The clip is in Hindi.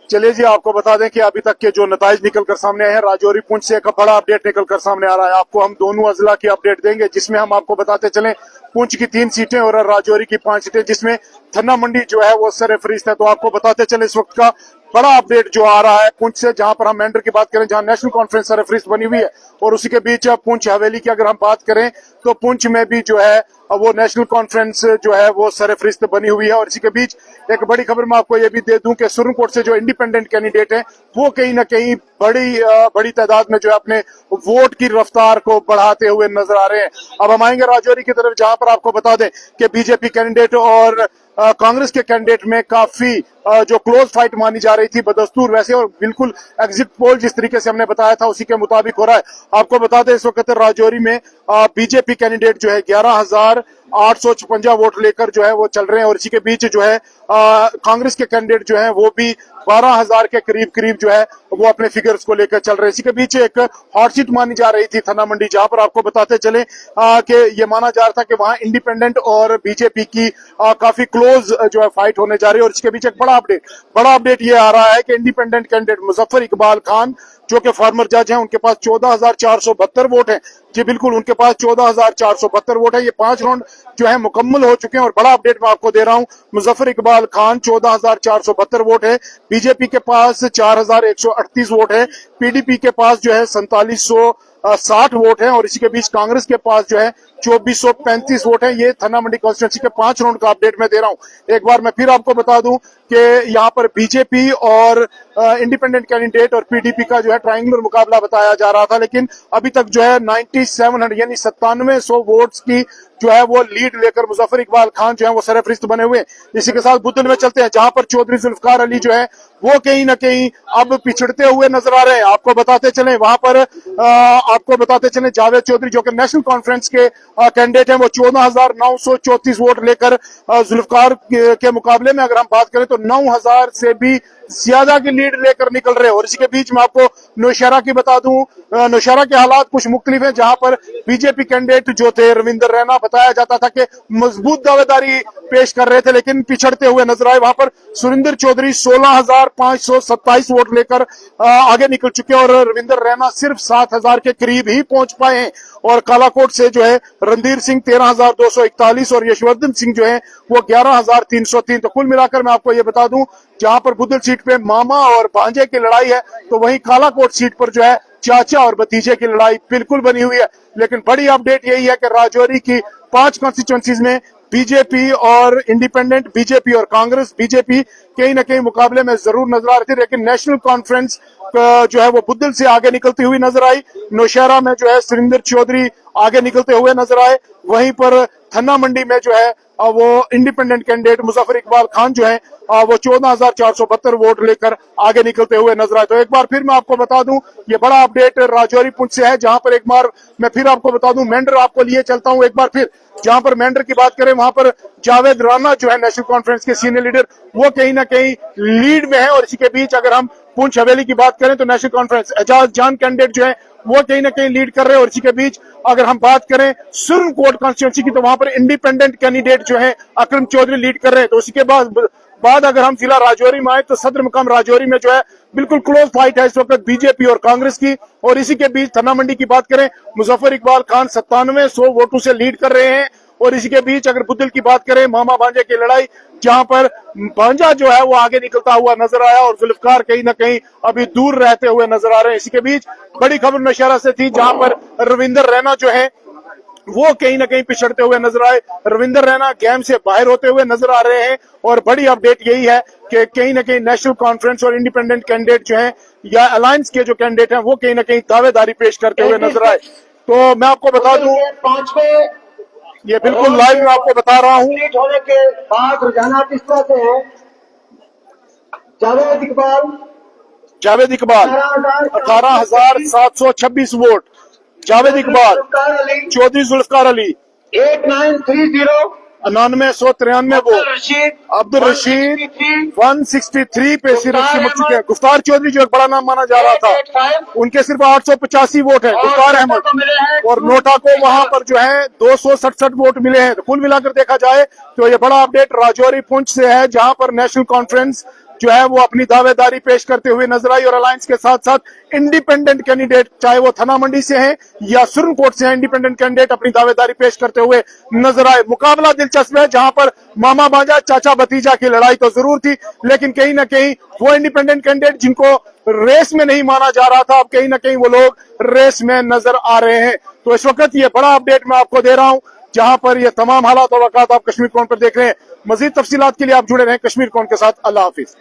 चलिए जी, आपको बता दें कि अभी तक के जो नताइज निकल कर सामने आए हैं, राजौरी पुंछ से एक बड़ा अपडेट निकल कर सामने आ रहा है। आपको हम दोनों अजला की अपडेट देंगे, जिसमें हम आपको बताते चलें पुंछ की 3 सीटें और राजौरी की 5 सीटें, जिसमें थन्ना मंडी जो है वो सरफहरिस्त है। तो आपको बताते चले इस वक्त का बड़ा अपडेट जो आ रहा है पुंछ से, जहां पर हम मेंढर की बात करें, जहां नेशनल कॉन्फ्रेंस सरफहरिस्त बनी हुई है, और उसी के बीच पुंछ हवेली की अगर हम बात करें तो पुंछ में भी जो है वो नेशनल कॉन्फ्रेंस जो है वो सरफहरिस्त बनी हुई है। और इसी के बीच एक बड़ी खबर मैं आपको ये भी दे दूं कि सुरनकोट से जो इंडिपेंडेंट कैंडिडेट है वो कहीं ना कहीं बड़ी तादाद में जो है अपने वोट की रफ्तार को बढ़ाते हुए नजर आ रहे हैं। अब हम आएंगे राजौरी की तरफ, जहां पर आपको बता दें कि बीजेपी कैंडिडेट और कांग्रेस के कैंडिडेट में काफी जो क्लोज फाइट मानी जा रही थी बदस्तूर वैसे, और बिल्कुल एग्जिट पोल जिस तरीके से हमने बताया था उसी के मुताबिक हो रहा है। आपको बता दें इस वक्त राजौरी में बीजेपी कैंडिडेट जो है 11,856 वोट लेकर जो है वो चल रहे हैं, और इसी के बीच जो है कांग्रेस के कैंडिडेट जो है वो भी 12,000 के करीब जो है वो अपने फिगर्स को लेकर चल रहे हैं। इसी के बीच एक हॉट सीट मानी जा रही थी थन्ना मंडी, जहां पर आपको बताते चले कि ये माना जा रहा था कि वहां इंडिपेंडेंट और बीजेपी की काफी क्लोज जो है फाइट होने जा रही है। और इसके बीच एक बड़ा अपडेट ये आ रहा है कि इंडिपेंडेंट कैंडिडेट मुजफ्फर इकबाल खान, जो कि फॉर्मर जज हैं, उनके पास 14,472 वोट हैं। जी बिल्कुल, उनके पास 14,472 वोट है। ये 5 राउंड जो है मुकम्मल हो चुके हैं। और बड़ा अपडेट मैं आपको दे रहा हूं, मुजफ्फर इकबाल खान 14,472 वोट है, बीजेपी के पास 4,138 वोट है, पीडीपी के पास जो है 4,760 वोट है, और इसी के बीच कांग्रेस के पास जो है 2,435 वोट है। ये थन्ना मंडी कॉन्स्टिट्यूंसी के 5 राउंड का अपडेट मैं दे रहा हूं। एक बार मैं फिर आपको बता दूं कि यहां पर बीजेपी और इंडिपेंडेंट कैंडिडेट और पीडीपी का जो है ट्रायंगुलर मुकाबला बताया जा रहा था, लेकिन अभी तक जो है 9700 यानी 9700 वोट्स की जो है वो लीड लेकर मुजफ्फर इकबाल खान जो है वो सरफहरिस्त बने हुए हैं। इसी के साथ बुद्धल में चलते हैं, जहां पर चौधरी जुल्फकार अली जो है वो कहीं ना कहीं अब पिछड़ते हुए नजर आ रहे हैं। आपको बताते चले वहां पर जावेद चौधरी जो कि नेशनल कॉन्फ्रेंस के कैंडिडेट हैं, वो 14,934 वोट लेकर जुल्फकार के मुकाबले में अगर हम बात करें तो 9,000 से भी ज्यादा की लीड लेकर निकल रहे हैं। और इसी के बीच में आपको नौशहरा की बता दूं, नौशहरा के हालात कुछ मुख्तलिफ हैं, जहां पर बीजेपी कैंडिडेट जो थे रविंदर रैना, बताया जाता था कि मजबूत दावेदारी पेश कर रहे थे लेकिन पिछड़ते हुए नजर आए। वहां पर सुरिंदर चौधरी 16,527 वोट लेकर आगे निकल चुके हैं, और रविंदर रैना सिर्फ 7,000 के करीब ही पहुंच पाए हैं। और कालाकोट से जो है रणधीर सिंह 13,241 और यशवर्धन सिंह जो है वो 11,303। तो कुल मिलाकर मैं आपको ये बता दूं, जहां पर बुद्धल सीट पे मामा और भांजे की लड़ाई है, तो वहीं कालाकोट सीट पर जो है चाचा और भतीजे की लड़ाई बिल्कुल बनी हुई है। लेकिन बड़ी अपडेट यही है कि राजौरी की 5 कॉन्स्टिट्यूएंसीज में बीजेपी और इंडिपेंडेंट, बीजेपी और कांग्रेस, बीजेपी कहीं ना कहीं मुकाबले में जरूर नजर आ रही थी, लेकिन नेशनल कॉन्फ्रेंस जो है वो बुद्धल से आगे निकलती हुई नजर आई। नौशहरा में जो है सुरिंदर चौधरी आगे निकलते हुए नजर आए। वहीं पर थन्ना मंडी में जो है वो इंडिपेंडेंट कैंडिडेट मुजफ्फर इकबाल खान जो है वो 14,472 वोट लेकर आगे निकलते हुए नजर आए। तो एक बार फिर मैं आपको बता दूं, ये बड़ा अपडेट राजौरी पुंछ से है, जहां पर एक बार मैं फिर आपको बता दूं, मेंढर आपको लिए चलता हूं एक बार फिर, जहां पर मेंढर की बात करें वहां पर जावेद राना जो है नेशनल कॉन्फ्रेंस के सीनियर लीडर, वो कहीं ना कहीं लीड में है। और इसी के बीच अगर हम पुंछ हवेली की बात करें तो नेशनल कॉन्फ्रेंस एजाज जान कैंडिडेट जो है वो कहीं ना कहीं लीड कर रहे हैं। और इसी के बीच अगर हम बात करें सुरनकोट कॉन्स्टिट्यूंसी की, तो वहां पर इंडिपेंडेंट कैंडिडेट जो है अकरम चौधरी लीड कर रहे हैं। तो उसी के बाद अगर हम जिला राजौरी में आए तो सदर मुकाम राजौरी में जो है बिल्कुल क्लोज फाइट है इस वक्त बीजेपी और कांग्रेस की। और इसी के बीच थन्ना मंडी की बात करें, मुजफ्फर इकबाल खान 9700 वोटों से लीड कर रहे हैं। और इसी के बीच अगर बुद्धल की बात करें, मामा भांजे की लड़ाई, जहां पर भांजा जो है वो आगे निकलता हुआ नजर आया और जुल्फकार कहीं ना कहीं अभी दूर रहते हुए नजर आ रहे हैं। इसी के बीच बड़ी खबर नौशहरा से थी, जहां पर रविंदर रैना जो है वो कहीं ना कहीं पिछड़ते हुए नजर आए। रविंदर रैना गेम से बाहर होते हुए नजर आ रहे हैं। और बड़ी अपडेट यही है कि कहीं ना कहीं नेशनल कॉन्फ्रेंस और इंडिपेंडेंट कैंडिडेट जो है या अलायंस के जो कैंडिडेट हैं वो कहीं ना कहीं दावेदारी पेश करते हुए नजर आए। तो मैं आपको बता दूं, ये बिल्कुल लाइव मैं आपको बता रहा हूँ। होने के बाद रुझाना किस तरह से है? Javed Iqbal 18,726 vote, Javed Iqbal, Chaudhary Zulfiqar Ali 8930 9993 vote. रशीद अब्दुल रशीद 163 पे सिर्फ चिमट चुके हैं। गुफ्तार चौधरी जो एक बड़ा नाम माना जा रहा था, उनके सिर्फ 885 वोट है। गुफ्तार अहमद और नोटा को वहां पर जो है 267 वोट मिले हैं। तो कुल मिलाकर देखा जाए तो ये बड़ा अपडेट राजौरी पुंछ से है, जहां पर नेशनल कॉन्फ्रेंस जो है वो अपनी दावेदारी पेश करते हुए नजर आई और अलायंस के साथ साथ इंडिपेंडेंट कैंडिडेट, चाहे वो थना मंडी से हैं या सुरनकोट से हैं, इंडिपेंडेंट कैंडिडेट अपनी दावेदारी पेश करते हुए नजर आए। मुकाबला दिलचस्प है, जहां पर मामा भांजा चाचा भतीजा की लड़ाई तो जरूर थी, लेकिन कहीं ना कहीं वो इंडिपेंडेंट कैंडिडेट जिनको रेस में नहीं माना जा रहा था, अब कहीं ना कहीं वो लोग रेस में नजर आ रहे हैं। तो इस वक्त ये बड़ा अपडेट मैं आपको दे रहा हूं, जहां पर ये तमाम हालात और वक़ात आप कश्मीर कॉन पर देख रहे हैं। मजीद तफसीलात के लिए आप जुड़े रहें कश्मीर कॉन के साथ। अल्लाह हाफिज।